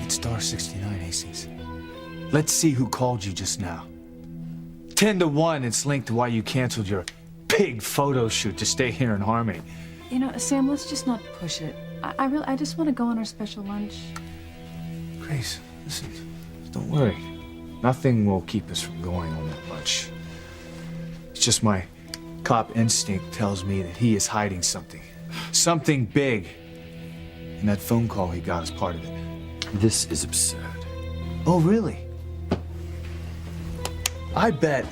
It's star 69, Hastings. Let's see who called you just now. 10 to 1, it's linked to why you canceled your big photo shoot to stay here in Harmony. You know, Sam, let's just not push it. I just want to go on our special lunch. Grace, listen, don't worry. Nothing will keep us from going on that lunch. It's just my cop instinct tells me that he is hiding something. Something big. And that phone call he got is part of it. This is absurd. Oh, really? I bet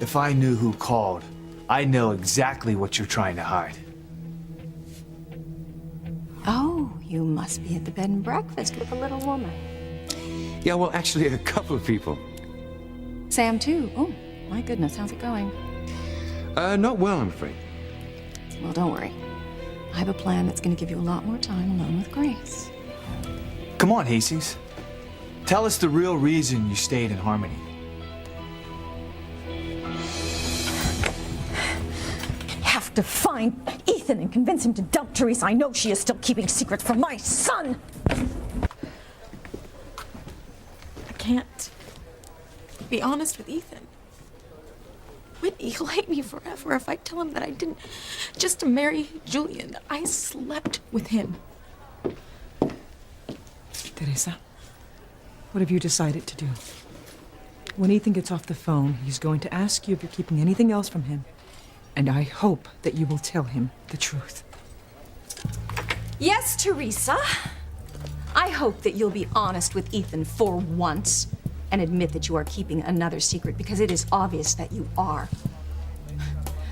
if I knew who called, I know exactly what you're trying to hide. Oh, you must be at the bed and breakfast with a little woman. Yeah, well, actually, a couple of people. Sam, too. Oh, my goodness, how's it going? Not well, I'm afraid. Well, don't worry. I have a plan that's going to give you a lot more time alone with Grace. Come on, Hastings. Tell us the real reason you stayed in Harmony. Have to find Ethan and convince him to dump Teresa. I know she is still keeping secrets from my son. I can't be honest with Ethan. Whitney, he'll hate me forever if I tell him that I didn't just to marry Julian, that I slept with him. Teresa, what have you decided to do? When Ethan gets off the phone, he's going to ask you if you're keeping anything else from him. And I hope that you will tell him the truth. Yes, Teresa. I hope that you'll be honest with Ethan for once and admit that you are keeping another secret, because it is obvious that you are.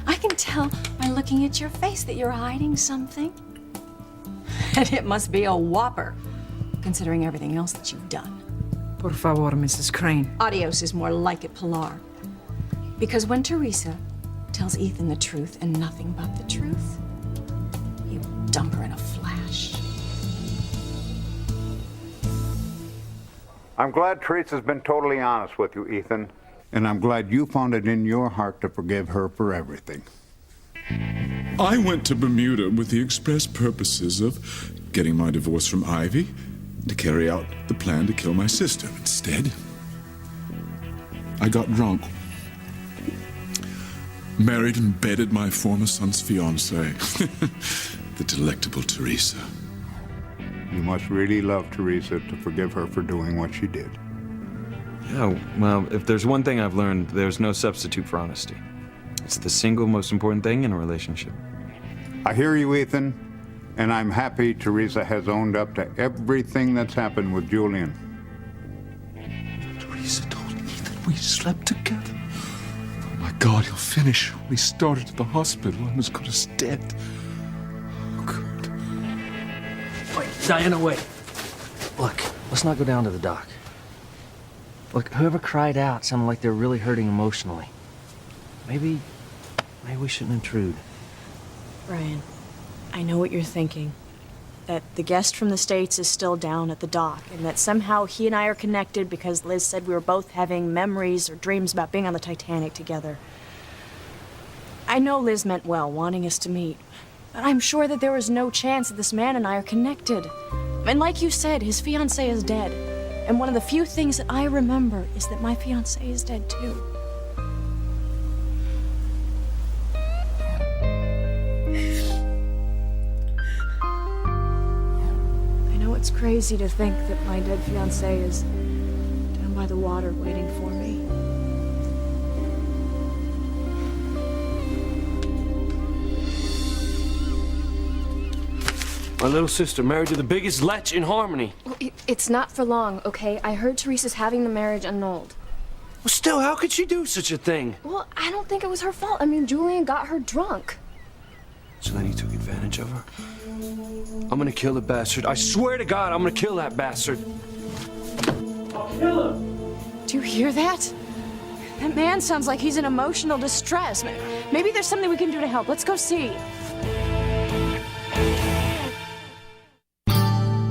I can tell by looking at your face that you're hiding something. And it must be a whopper, considering everything else that you've done. Por favor, Mrs. Crane. Adios is more like it, Pilar. Because when Teresa tells Ethan the truth and nothing but the truth, he will dump her in a flash. I'm glad Teresa's been totally honest with you, Ethan. And I'm glad you found it in your heart to forgive her for everything. I went to Bermuda with the express purposes of getting my divorce from Ivy to carry out the plan to kill my sister. Instead, I got drunk, married and bedded my former son's fiancée, the delectable Teresa. You must really love Teresa to forgive her for doing what she did. Yeah, well, if there's one thing I've learned, there's no substitute for honesty. It's the single most important thing in a relationship. I hear you, Ethan, and I'm happy Teresa has owned up to everything that's happened with Julian. Teresa told Ethan we slept together. Oh my God, he'll finish when he started at the hospital. I'm as good as dead. Oh, God. Wait, Diana, wait. Look, let's not go down to the dock. Look, whoever cried out sounded like they're really hurting emotionally. Maybe we shouldn't intrude. Brian, I know what you're thinking. That the guest from the States is still down at the dock, and that somehow he and I are connected because Liz said we were both having memories or dreams about being on the Titanic together. I know Liz meant well, wanting us to meet, but I'm sure that there was no chance that this man and I are connected. And like you said, his fiancée is dead. And one of the few things that I remember is that my fiancé is dead too. I know it's crazy to think that my dead fiancé is down by the water waiting for me. My little sister married to the biggest lech in Harmony. Well, it's not for long, okay? I heard Teresa's having the marriage annulled. Well, still, how could she do such a thing? Well, I don't think it was her fault. I mean, Julian got her drunk. So then he took advantage of her? I'm gonna kill the bastard. I swear to God, I'm gonna kill that bastard. I'll kill him! Do you hear that? That man sounds like he's in emotional distress. Maybe there's something we can do to help. Let's go see.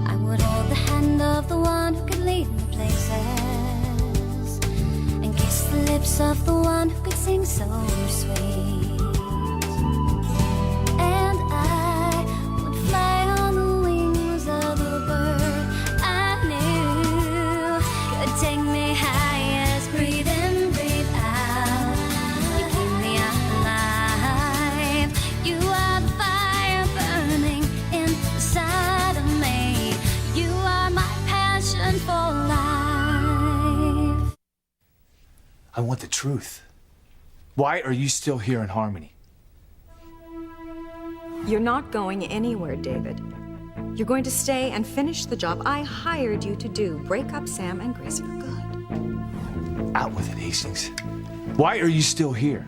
I would hold the hand of the one who could lead me places, and kiss the lips of the one who could sing so sweet. And I would fly on the wings of a bird I knew. I want the truth. Why are you still here in Harmony? You're not going anywhere, David. You're going to stay and finish the job I hired you to do. Break up Sam and Grace for good. Out with it, Hastings. Why are you still here?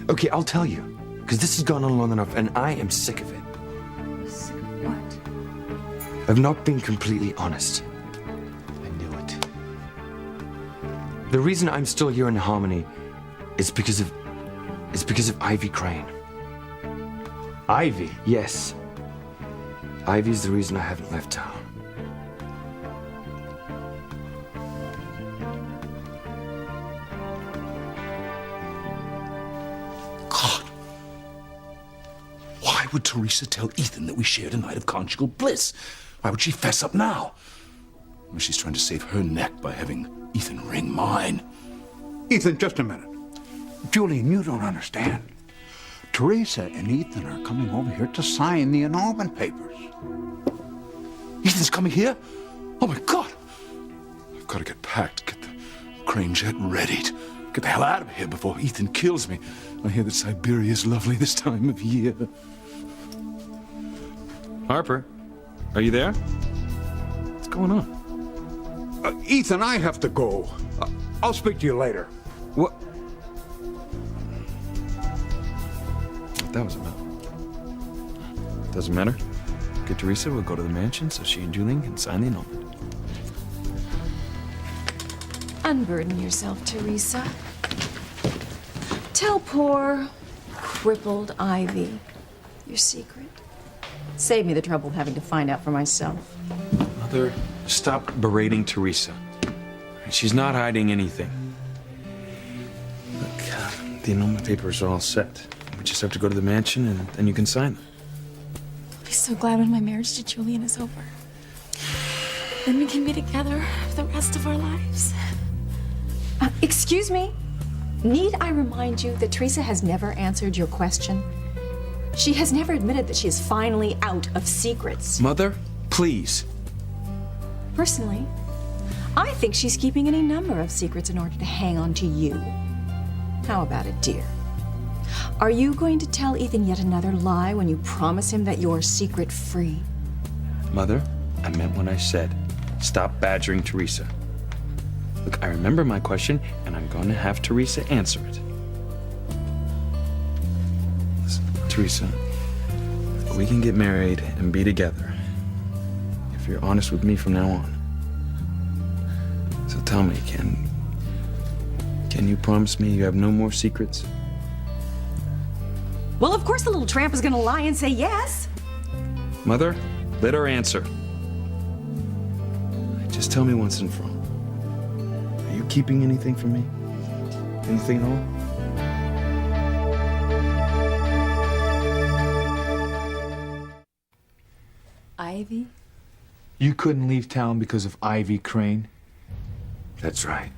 Okay, I'll tell you. Because this has gone on long enough, and I am sick of it. Sick of what? I've not been completely honest. I knew it. The reason I'm still here in Harmony is because of Ivy Crane. Ivy? Yes. Ivy's the reason I haven't left town. God. Why would Teresa tell Ethan that we shared a night of conjugal bliss? Why would she fess up now? Well, she's trying to save her neck by having Ethan wring mine. Ethan, just a minute. Julian, you don't understand. Teresa and Ethan are coming over here to sign the annulment papers. Ethan's coming here? Oh my God! I've got to get packed, get the Crane jet readied. Get the hell out of here before Ethan kills me. I hear that Siberia's lovely this time of year. Harper, are you there? What's going on? Ethan, I have to go. I'll speak to you later. What? What that was about? Doesn't matter. Get Teresa, we'll go to the mansion so she and Julian can sign the annulment. Unburden yourself, Teresa. Tell poor, crippled Ivy your secret. Save me the trouble of having to find out for myself. Mother, stop berating Teresa. She's not hiding anything. Look, the annulment papers are all set. We just have to go to the mansion and then you can sign them. I'll be so glad when my marriage to Julian is over. Then we can be together for the rest of our lives. Excuse me? Need I remind you that Teresa has never answered your question? She has never admitted that she is finally out of secrets. Mother, please. Personally, I think she's keeping any number of secrets in order to hang on to you. How about it, dear? Are you going to tell Ethan yet another lie when you promise him that you're secret-free? Mother, I meant what I said. Stop badgering Teresa. Look, I remember my question, and I'm going to have Teresa answer it. Listen, Teresa, we can get married and be together if you're honest with me from now on. So tell me, can you promise me you have no more secrets? Well, of course the little tramp is going to lie and say yes. Mother, let her answer. Just tell me once and for all. Are you keeping anything from me? Anything at all? Ivy? You couldn't leave town because of Ivy Crane? That's right.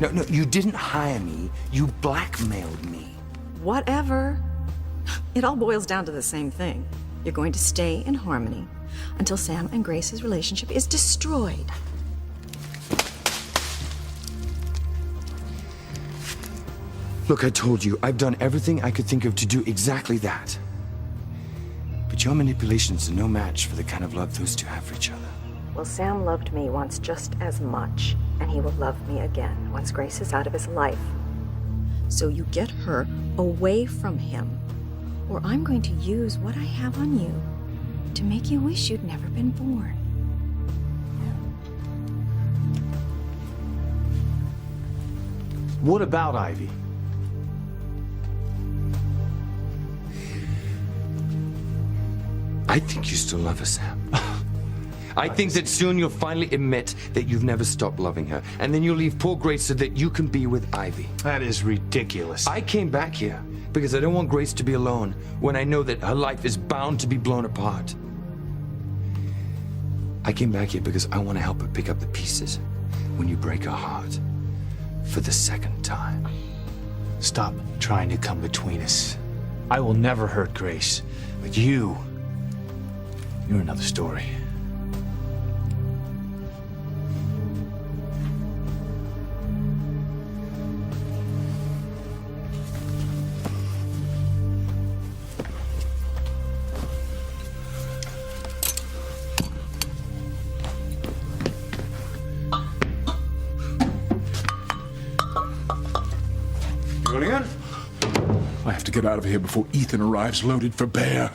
No, you didn't hire me. You blackmailed me. Whatever. It all boils down to the same thing. You're going to stay in Harmony until Sam and Grace's relationship is destroyed. Look, I told you, I've done everything I could think of to do exactly that. But your manipulations are no match for the kind of love those two have for each other. Well, Sam loved me once just as much, and he will love me again once Grace is out of his life. So you get her away from him, or I'm going to use what I have on you to make you wish you'd never been born. What about Ivy? I think you still love her, Sam. I think that soon you'll finally admit that you've never stopped loving her, and then you'll leave poor Grace so that you can be with Ivy. That is ridiculous. I came back here because I don't want Grace to be alone when I know that her life is bound to be blown apart. I came back here because I want to help her pick up the pieces when you break her heart for the second time. Stop trying to come between us. I will never hurt Grace, but you're another story. get out of here before Ethan arrives loaded for bear.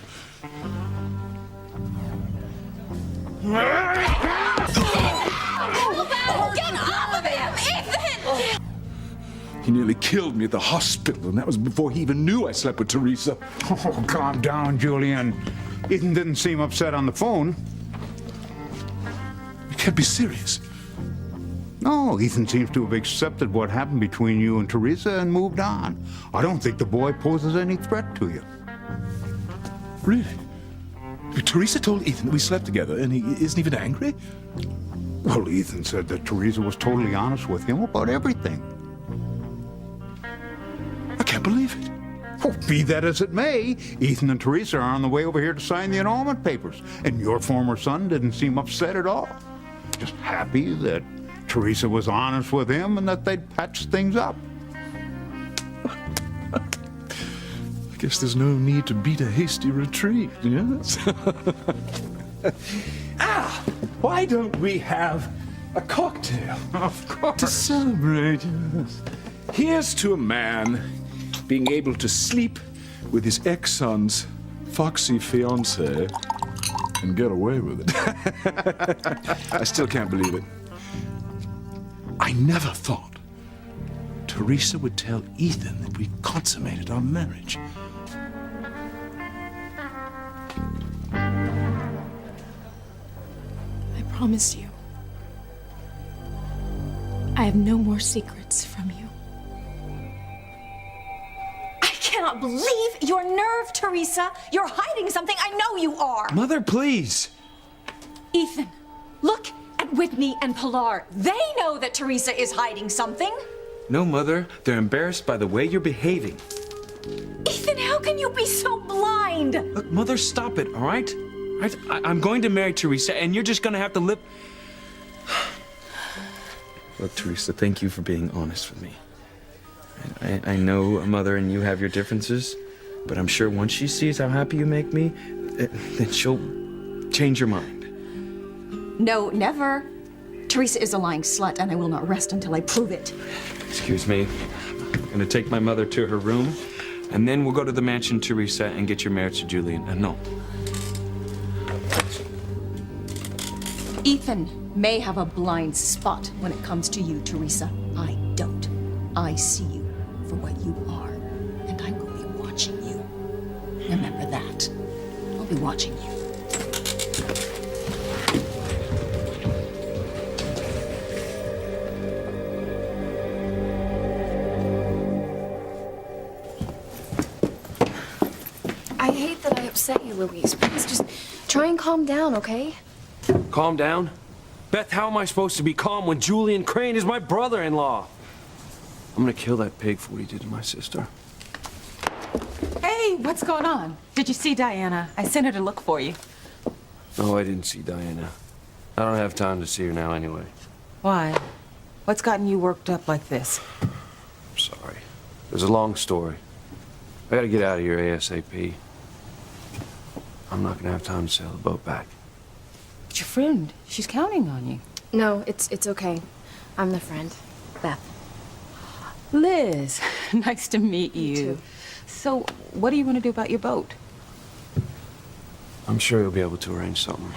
Get off of him, Ethan! He nearly killed me at the hospital, and that was before he even knew I slept with Teresa. Oh, calm down, Julian. Ethan didn't seem upset on the phone. You can't be serious. No, Ethan seems to have accepted what happened between you and Teresa and moved on. I don't think the boy poses any threat to you. Really? Teresa told Ethan that we slept together, and he isn't even angry? Well, Ethan said that Teresa was totally honest with him about everything. I can't believe it. Well, be that as it may, Ethan and Teresa are on the way over here to sign the annulment papers, and your former son didn't seem upset at all. Just happy that Teresa was honest with him and that they'd patched things up. I guess there's no need to beat a hasty retreat, yes? Why don't we have a cocktail? Of course. To celebrate, yes. Here's to a man being able to sleep with his ex-son's foxy fiancée and get away with it. I still can't believe it. I never thought Teresa would tell Ethan that we consummated our marriage. I promise you. I have no more secrets from you. I cannot believe your nerve, Teresa. You're hiding something. I know you are. Mother, please. Ethan, look at Whitney and Pilar. They know that Teresa is hiding something. No, Mother. They're embarrassed by the way you're behaving. Ethan, how can you be so blind? Look, Mother, stop it, all right? I'm going to marry Teresa, and you're just going to have to live... Look, Teresa, thank you for being honest with me. I know, Mother, and you have your differences, but I'm sure once she sees how happy you make me, then she'll change her mind. No, never. Teresa is a lying slut, and I will not rest until I prove it. Excuse me. I'm going to take my mother to her room, and then we'll go to the mansion, Teresa, and get your marriage to Julian. No. Ethan may have a blind spot when it comes to you, Teresa. I don't. I see you for what you are, and I will be watching you. Remember that. I'll be watching you. I hate that I upset you, Louise. Please just try and calm down, okay? Calm down? Beth, how am I supposed to be calm when Julian Crane is my brother-in-law? I'm gonna kill that pig for what he did to my sister. Hey, what's going on? Did you see Diana? I sent her to look for you. No, I didn't see Diana. I don't have time to see her now anyway. Why? What's gotten you worked up like this? I'm sorry. There's a long story. I gotta get out of here ASAP. I'm not gonna have time to sail the boat back. But your friend, she's counting on you. No, it's okay. I'm the friend, Beth. Liz, nice to meet you. too. So, what do you want to do about your boat? I'm sure you'll be able to arrange something.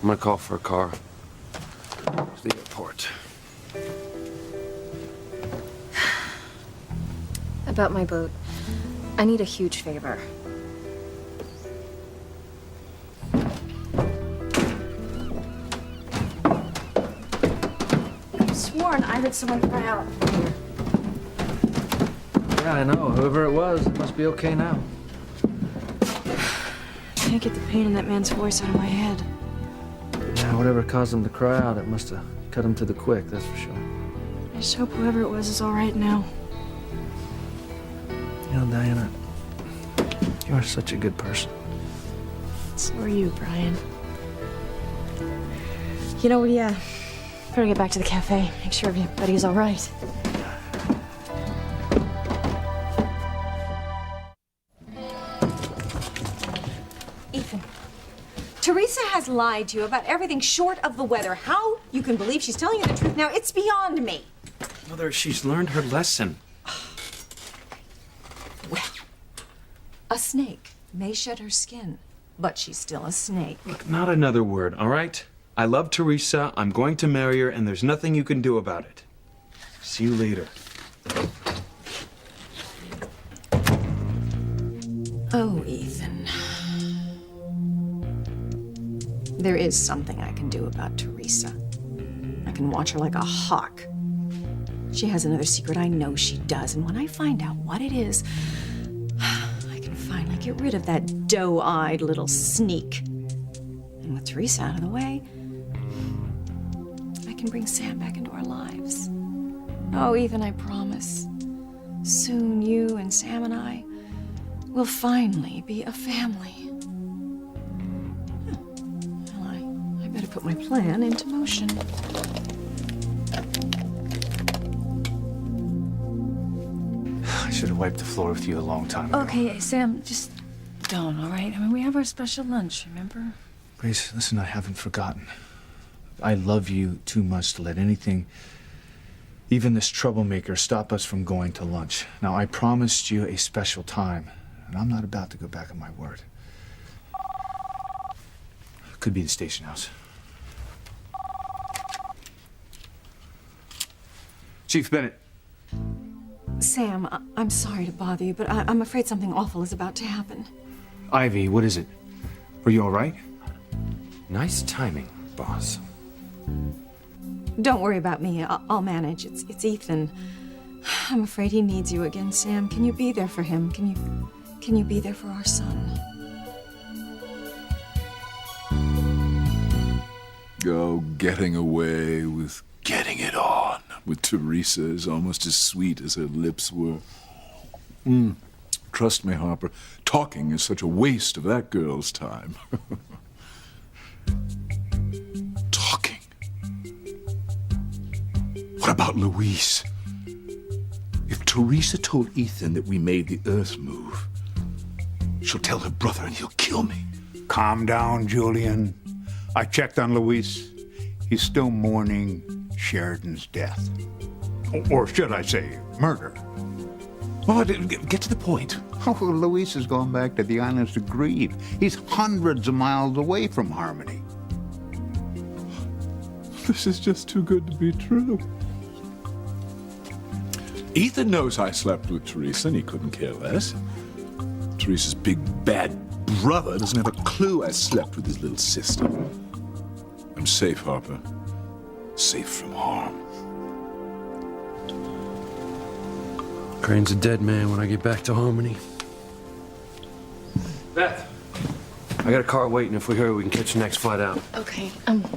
I'm gonna call for a car to the airport. About my boat, I need a huge favor. I've sworn I heard someone cry out. Yeah, I know. Whoever it was, it must be okay now. Can't get the pain in that man's voice out of my head. Yeah, whatever caused him to cry out, it must have cut him to the quick, that's for sure. I just hope whoever it was is all right now. You know, Diana, you are such a good person. So are you, Brian. You know, we better get back to the cafe. Make sure everybody's all right. Ethan, Teresa has lied to you about everything short of the weather. How you can believe she's telling you the truth now, it's beyond me. Mother, she's learned her lesson. Well, A snake may shed her skin, but she's still a snake. Look, not another word, all right? I love Teresa, I'm going to marry her, and there's nothing you can do about it. See you later. Oh, Ethan. There is something I can do about Teresa. I can watch her like a hawk. She has another secret, I know she does, and when I find out what it is, I can finally get rid of that doe-eyed little sneak. And with Teresa out of the way, I can bring Sam back into our lives. Oh, Ethan, I promise. Soon you and Sam and I will finally be a family. Well, I better put my plan into motion. I should have wiped the floor with you a long time ago. Okay, Sam, just don't, all right? I mean, we have our special lunch, remember? Grace, listen, I haven't forgotten. I love you too much to let anything, even this troublemaker, stop us from going to lunch. Now, I promised you a special time, and I'm not about to go back on my word. Could be the station house. Chief Bennett. Sam, I'm sorry to bother you, but I'm afraid something awful is about to happen. Ivy, what is it? Are you all right? Nice timing, boss. Don't worry about me. I'll manage. It's Ethan. I'm afraid he needs you again, Sam. Can you be there for him? Can you be there for our son? Oh, getting away with getting it on with Teresa is almost as sweet as her lips were. Trust me, Harper, talking is such a waste of that girl's time. Talking. What about Louise? If Teresa told Ethan that we made the Earth move, she'll tell her brother and he'll kill me. Calm down, Julian. I checked on Luis. He's still mourning Sheridan's death. Or should I say, murder. Oh, get to the point. Oh, Luis has gone back to the islands to grieve. He's hundreds of miles away from Harmony. This is just too good to be true. Ethan knows I slept with Teresa, and he couldn't care less. Teresa's big bad brother doesn't have a clue I slept with his little sister. I'm safe, Harper. Safe from harm. Crane's a dead man when I get back to Harmony. Beth, I got a car waiting. If we hurry, we can catch the next flight out. Okay.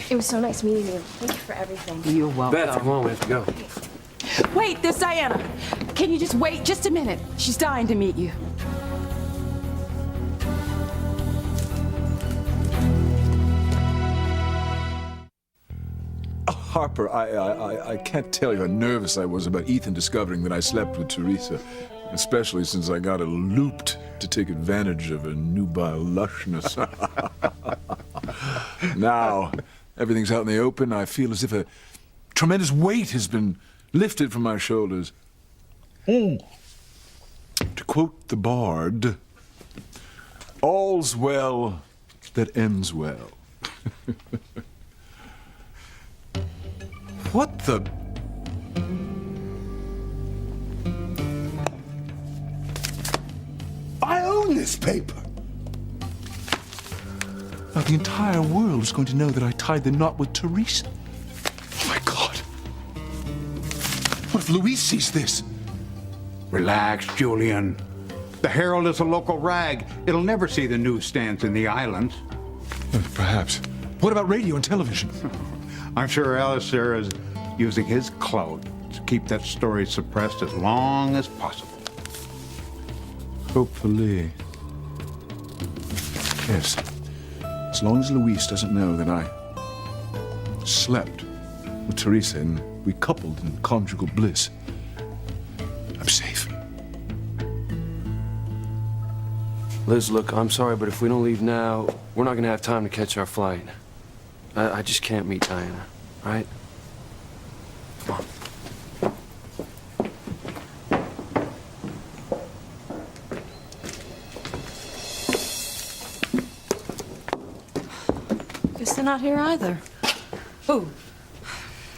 It was so nice meeting you. Thank you for everything. You're welcome. Beth, come on, we have to go. Wait, there's Diana. Can you just wait just a minute? She's dying to meet you. Harper, I can't tell you how nervous I was about Ethan discovering that I slept with Teresa, especially since I got her looped to take advantage of her nubile lushness. Now, everything's out in the open. I feel as if a tremendous weight has been lifted from my shoulders. To quote the bard, all's well that ends well. What the... I own this paper! Now the entire world is going to know that I tied the knot with Teresa. Oh my God. What if Louise sees this? Relax, Julian. The Herald is a local rag. It'll never see the newsstands in the islands. Perhaps. What about radio and television? I'm sure Alistair is using his clout to keep that story suppressed as long as possible. Hopefully. Yes. As long as Louise doesn't know that I slept with Teresa and we coupled in conjugal bliss, I'm safe. Liz, look, I'm sorry, but if we don't leave now, we're not gonna have time to catch our flight. I just can't meet Diana, right? Come on. Teresa not here either. Who?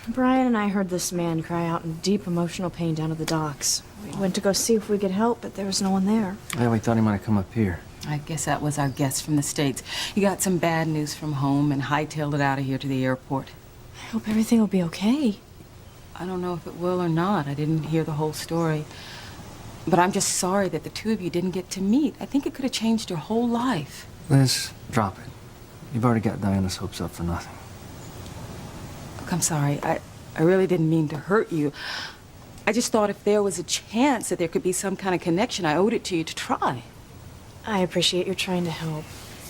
Brian and I heard this man cry out in deep emotional pain down at the docks. We went to go see if we could help, but there was no one there. Yeah, we thought he might have come up here. I guess that was our guest from the States. He got some bad news from home and hightailed it out of here to the airport. I hope everything will be okay. I don't know if it will or not. I didn't hear the whole story. But I'm just sorry that the two of you didn't get to meet. I think it could have changed your whole life. Liz, drop it. You've already got Diana's hopes up for nothing. Look, I'm sorry. I really didn't mean to hurt you. I just thought if there was a chance that there could be some kind of connection, I owed it to you to try. I appreciate your trying to help.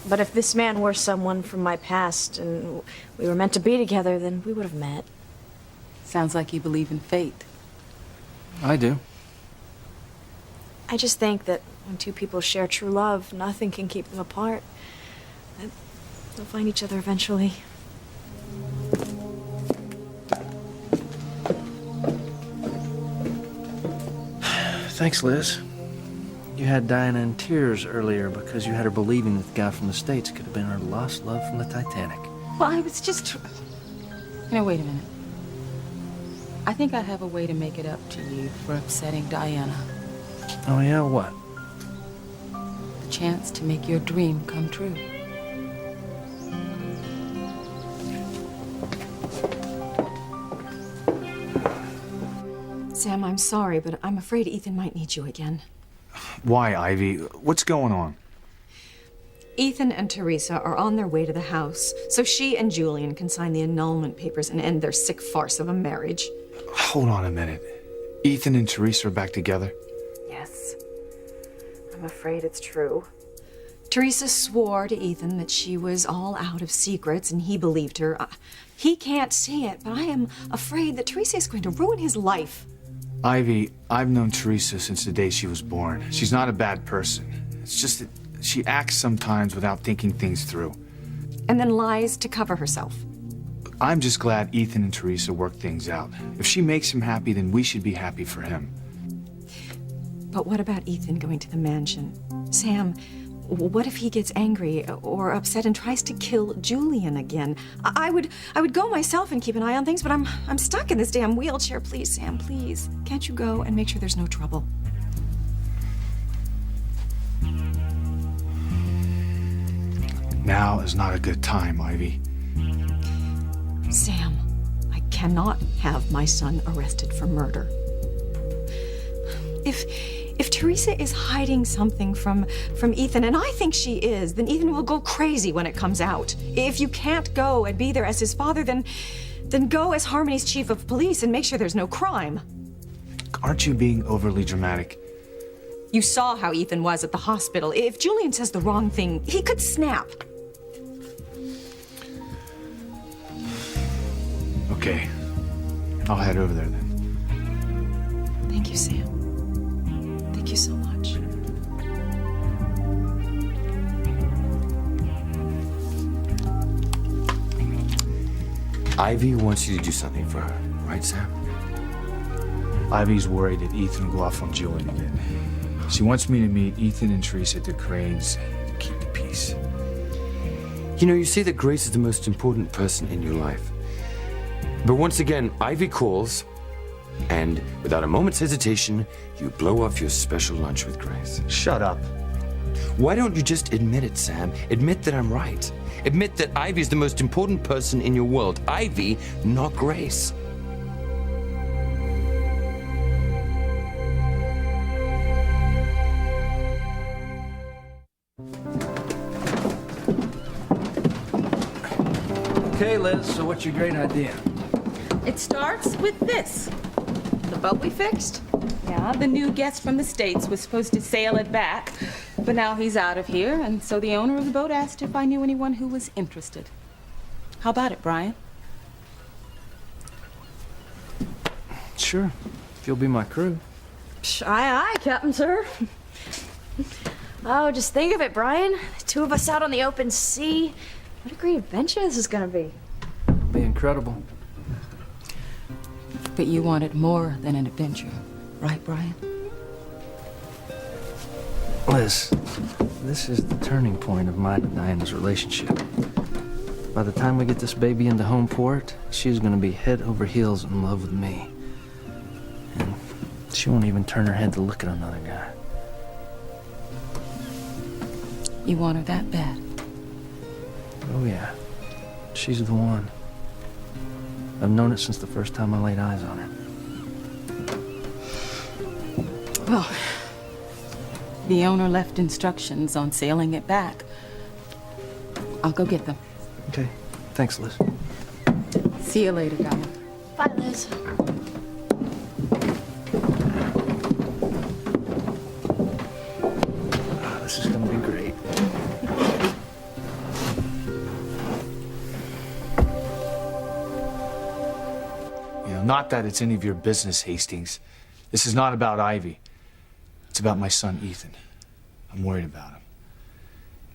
But if this man were someone from my past and we were meant to be together, then we would have met. Sounds like you believe in fate. I do. I just think that when two people share true love, nothing can keep them apart. That they'll find each other eventually. Thanks, Liz. You had Diana in tears earlier because you had her believing that the guy from the States could have been her lost love from the Titanic. Well, I was just... wait a minute. I think I have a way to make it up to you for upsetting Diana. Oh, yeah? What? The chance to make your dream come true. Sam, I'm sorry, but I'm afraid Ethan might need you again. Why, Ivy? What's going on? Ethan and Teresa are on their way to the house, so she and Julian can sign the annulment papers and end their sick farce of a marriage. Hold on a minute. Ethan and Teresa are back together? Yes. I'm afraid it's true. Teresa swore to Ethan that she was all out of secrets, and he believed her. He can't see it, but I am afraid that Teresa is going to ruin his life. Ivy, I've known Teresa since the day she was born. She's not a bad person. It's just that she acts sometimes without thinking things through. And then lies to cover herself. I'm just glad Ethan and Teresa worked things out. If she makes him happy, then we should be happy for him. But what about Ethan going to the mansion? Sam, what if he gets angry or upset and tries to kill Julian again? I would go myself and keep an eye on things, but I'm stuck in this damn wheelchair. Please, Sam, please. Can't you go and make sure there's no trouble? Now is not a good time, Ivy. Sam, I cannot have my son arrested for murder. If Teresa is hiding something from Ethan, and I think she is, then Ethan will go crazy when it comes out. If you can't go and be there as his father, then go as Harmony's chief of police and make sure there's no crime. Aren't you being overly dramatic? You saw how Ethan was at the hospital. If Julian says the wrong thing, he could snap. Okay. I'll head over there then. Thank you, Sam. Thank you so much. Ivy wants you to do something for her, right, Sam? Ivy's worried that Ethan will go off on Julian again. She wants me to meet Ethan and Teresa at the Cranes to keep the peace. You know, you say that Grace is the most important person in your life. But once again, Ivy calls, and without a moment's hesitation, you blow off your special lunch with Grace. Shut up. Why don't you just admit it, Sam? Admit that I'm right. Admit that Ivy is the most important person in your world. Ivy, not Grace. Okay, Liz, so what's your great idea? It starts with this. The boat we fixed? Yeah, the new guest from the States was supposed to sail it back, but now he's out of here, and so the owner of the boat asked if I knew anyone who was interested. How about it, Brian? Sure, if you'll be my crew. Aye, aye, Captain, sir. Oh, just think of it, Brian. The two of us out on the open sea. What a great adventure this is gonna be. It'll be incredible. But you wanted more than an adventure, right, Brian? Liz, this is the turning point of mine and Diana's relationship. By the time we get this baby into home port, she's gonna be head over heels in love with me. And she won't even turn her head to look at another guy. You want her that bad? Oh yeah, she's the one. I've known it since the first time I laid eyes on her. Well, the owner left instructions on sailing it back. I'll go get them. Okay, thanks, Liz. See you later, Diane. Bye, Liz. This is gonna be great. Not that it's any of your business, Hastings. This is not about Ivy. It's about my son, Ethan. I'm worried about him.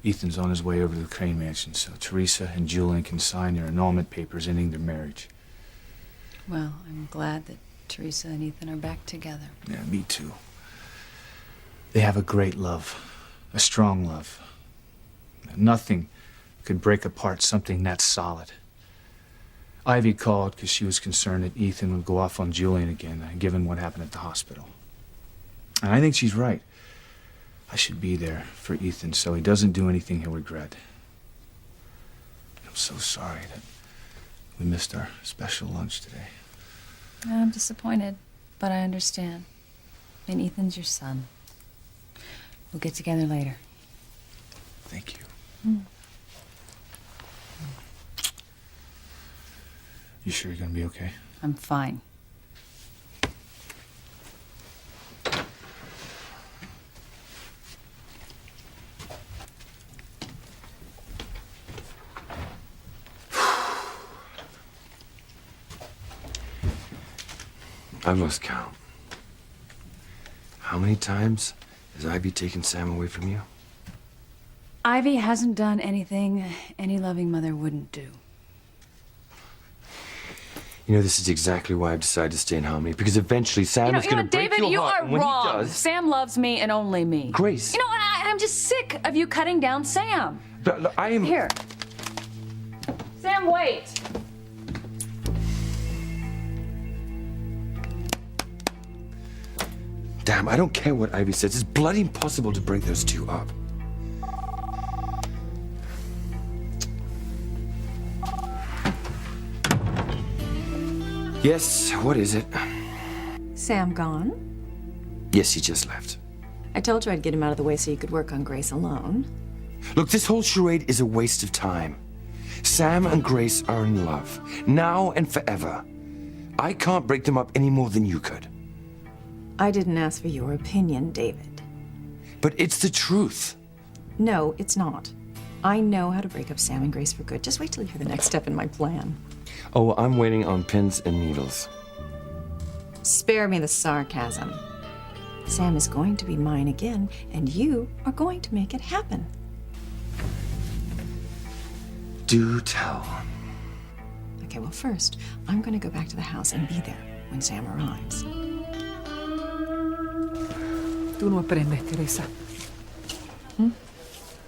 Ethan's on his way over to the Crane Mansion, so Teresa and Julian can sign their annulment papers ending their marriage. Well, I'm glad that Teresa and Ethan are back together. Yeah, me too. They have a great love, a strong love. Nothing could break apart something that solid. Ivy called because she was concerned that Ethan would go off on Julian again, given what happened at the hospital. And I think she's right. I should be there for Ethan so he doesn't do anything he'll regret. I'm so sorry that we missed our special lunch today. I'm disappointed, but I understand. And Ethan's your son. We'll get together later. Thank you. You sure you're gonna be okay? I'm fine. I lost count. How many times has Ivy taken Sam away from you? Ivy hasn't done anything any loving mother wouldn't do. You know, this is exactly why I've decided to stay in Harmony, because eventually Sam is going to break David, your heart. you And are when wrong. he does, Sam loves me and only me. Grace. You know, I'm just sick of you cutting down Sam. But I am... Here. Sam, wait. Damn, I don't care what Ivy says. It's bloody impossible to break those two up. Yes, what is it? Sam gone? Yes, he just left. I told you I'd get him out of the way so you could work on Grace alone. Look, this whole charade is a waste of time. Sam and Grace are in love, now and forever. I can't break them up any more than you could. I didn't ask for your opinion, David. But it's the truth. No, it's not. I know how to break up Sam and Grace for good. Just wait till you hear the next step in my plan. Oh, I'm waiting on pins and needles. Spare me the sarcasm. Sam is going to be mine again, and you are going to make it happen. Do tell. Okay, well, first, I'm going to go back to the house and be there when Sam arrives. Tú no aprendes, Teresa.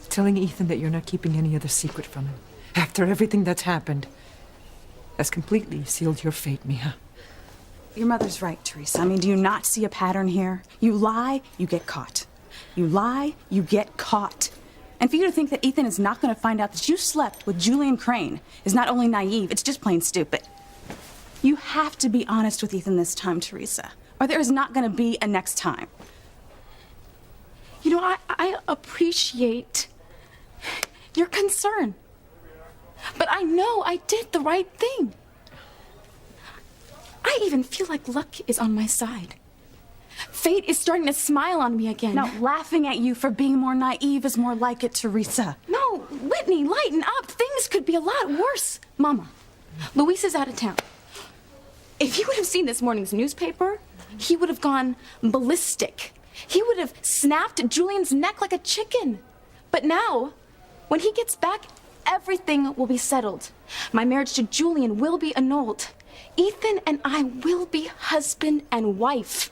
Telling Ethan that you're not keeping any other secret from him. After everything that's happened, has completely sealed your fate, Mija. Your mother's right, Teresa. I mean, do you not see a pattern here? You lie, you get caught. You lie, you get caught. And for you to think that Ethan is not going to find out that you slept with Julian Crane is not only naive, it's just plain stupid. You have to be honest with Ethan this time, Teresa, or there is not going to be a next time. You know, I appreciate your concern. But I know I did the right thing. I even feel like luck is on my side. Fate is starting to smile on me again. No, laughing at you for being more naive is more like it, Teresa. No, Whitney, lighten up. Things could be a lot worse. Mama, Luis is out of town. If he would have seen this morning's newspaper, he would have gone ballistic. He would have snapped Julian's neck like a chicken. But now, when he gets back, everything will be settled. My marriage to Julian will be annulled. Ethan and I will be husband and wife.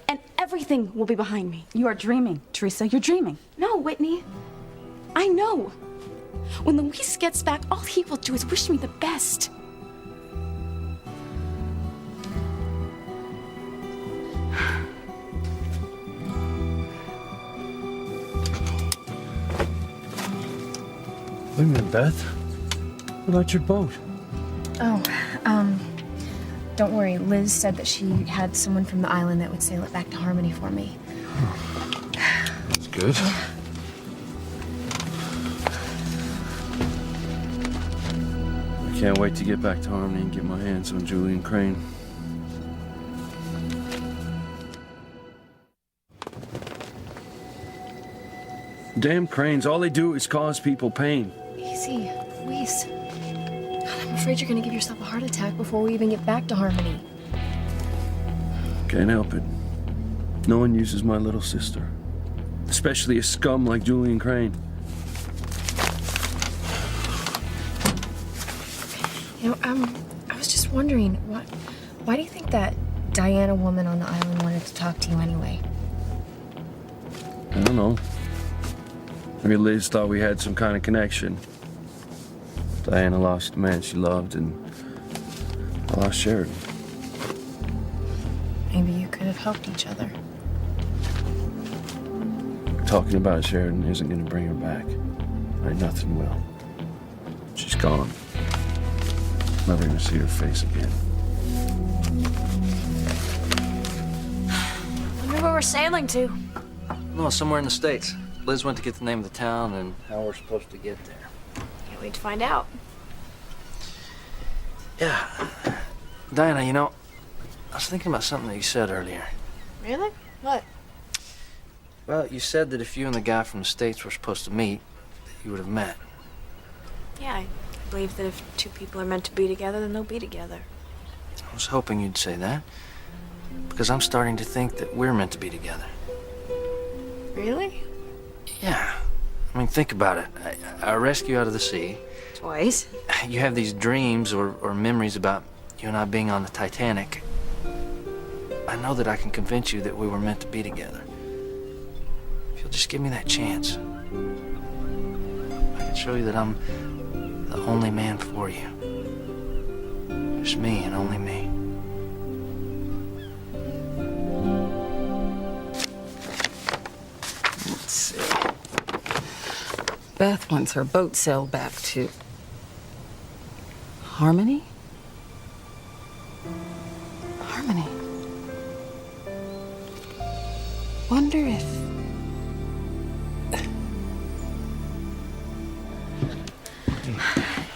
And everything will be behind me. You are dreaming, Teresa. You're dreaming. No, Whitney. I know. When Luis gets back, all he will do is wish me the best. Wait a minute, Beth. What about your boat? Oh, don't worry. Liz said that she had someone from the island that would sail it back to Harmony for me. That's good. I can't wait to get back to Harmony and get my hands on Julian Crane. Damn cranes, all they do is cause people pain. Easy, Luis. God, I'm afraid you're gonna give yourself a heart attack before we even get back to Harmony. Can't help it. No one uses my little sister. Especially a scum like Julian Crane. You know, I was just wondering, why do you think that Diana woman on the island wanted to talk to you anyway? I don't know. Maybe Liz thought we had some kind of connection. Diana lost the man she loved, and I lost Sheridan. Maybe you could have helped each other. Talking about Sheridan isn't going to bring her back. Right, nothing will. She's gone. Never going to see her face again. Wonder where we're sailing to. No, somewhere in the States. Liz went to get the name of the town and how we're supposed to get there. Can't wait to find out. Yeah. Diana, you know, I was thinking about something that you said earlier. Really? What? Well, you said that if you and the guy from the States were supposed to meet, that you would have met. Yeah, I believe that if two people are meant to be together, then they'll be together. I was hoping you'd say that, because I'm starting to think that we're meant to be together. Really? Yeah. I mean, think about it. I rescue you out of the sea. Twice. You have these dreams or memories about you and I being on the Titanic. I know that I can convince you that we were meant to be together. If you'll just give me that chance, I can show you that I'm the only man for you. Just me and only me. Let's see. Beth wants her boat sailed back to Harmony? Harmony. Wonder if...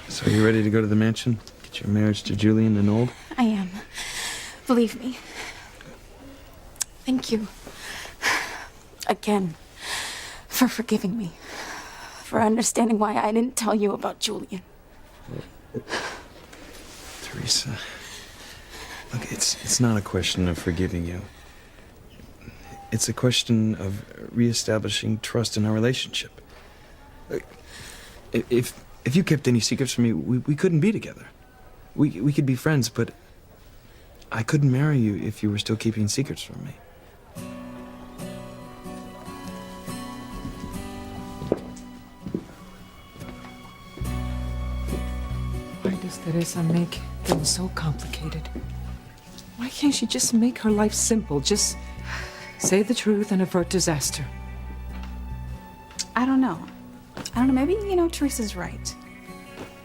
So are you ready to go to the mansion? Get your marriage to Julian annulled? I am. Believe me. Thank you. Again, for forgiving me. For understanding why I didn't tell you about Julian. Teresa, look, it's not a question of forgiving you. It's a question of reestablishing trust in our relationship. If you kept any secrets from me, we couldn't be together. We could be friends, but I couldn't marry you if you were still keeping secrets from me. Why does Teresa make things so complicated? Why can't she just make her life simple? Just say the truth and avert disaster. I don't know. Maybe, Teresa's right.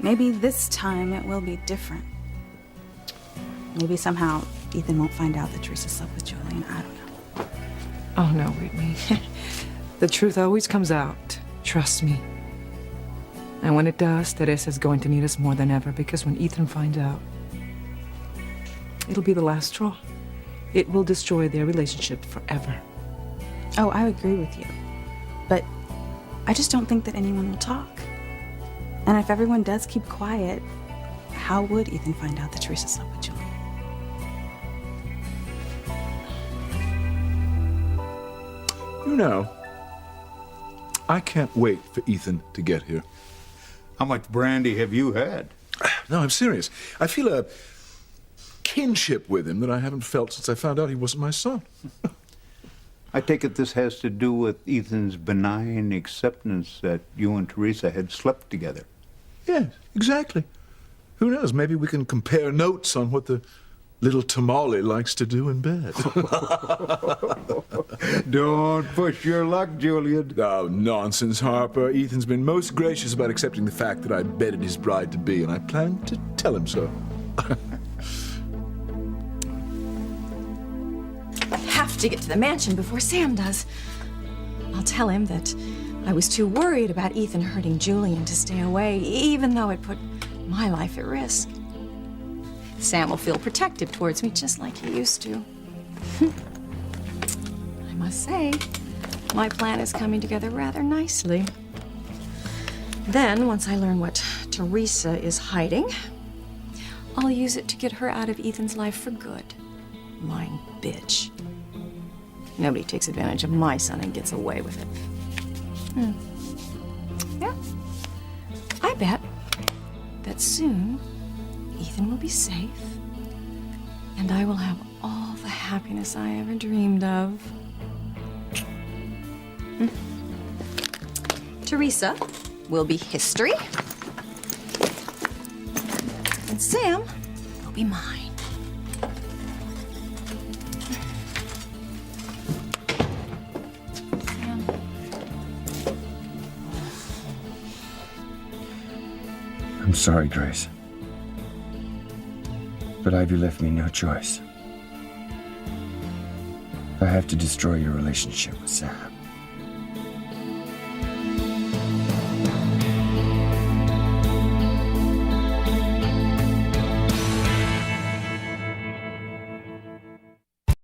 Maybe this time it will be different. Maybe somehow Ethan won't find out that Teresa slept with Julian. I don't know. Oh, no, Whitney. The truth always comes out. Trust me. And when it does, Teresa's going to need us more than ever, because when Ethan finds out, it'll be the last straw. It will destroy their relationship forever. Oh, I agree with you. But I just don't think that anyone will talk. And if everyone does keep quiet, how would Ethan find out that Teresa slept with Julian? I can't wait for Ethan to get here. How much brandy have you had? No, I'm serious. I feel a kinship with him that I haven't felt since I found out he wasn't my son. I take it this has to do with Ethan's benign acceptance that you and Teresa had slept together. Yes, exactly. Who knows? Maybe we can compare notes on what the little tamale likes to do in bed. Don't push your luck, Julian. Oh, nonsense, Harper. Ethan's been most gracious about accepting the fact that I bedded his bride-to-be, and I plan to tell him so. I have to get to the mansion before Sam does. I'll tell him that I was too worried about Ethan hurting Julian to stay away, even though it put my life at risk. Sam will feel protective towards me just like he used to. I must say, my plan is coming together rather nicely. Then, once I learn what Teresa is hiding, I'll use it to get her out of Ethan's life for good. Lying bitch. Nobody takes advantage of my son and gets away with it. Yeah. I bet that soon Ethan will be safe, and I will have all the happiness I ever dreamed of. Teresa will be history, and Sam will be mine. I'm sorry, Grace. But Ivy left me no choice. I have to destroy your relationship with Sam.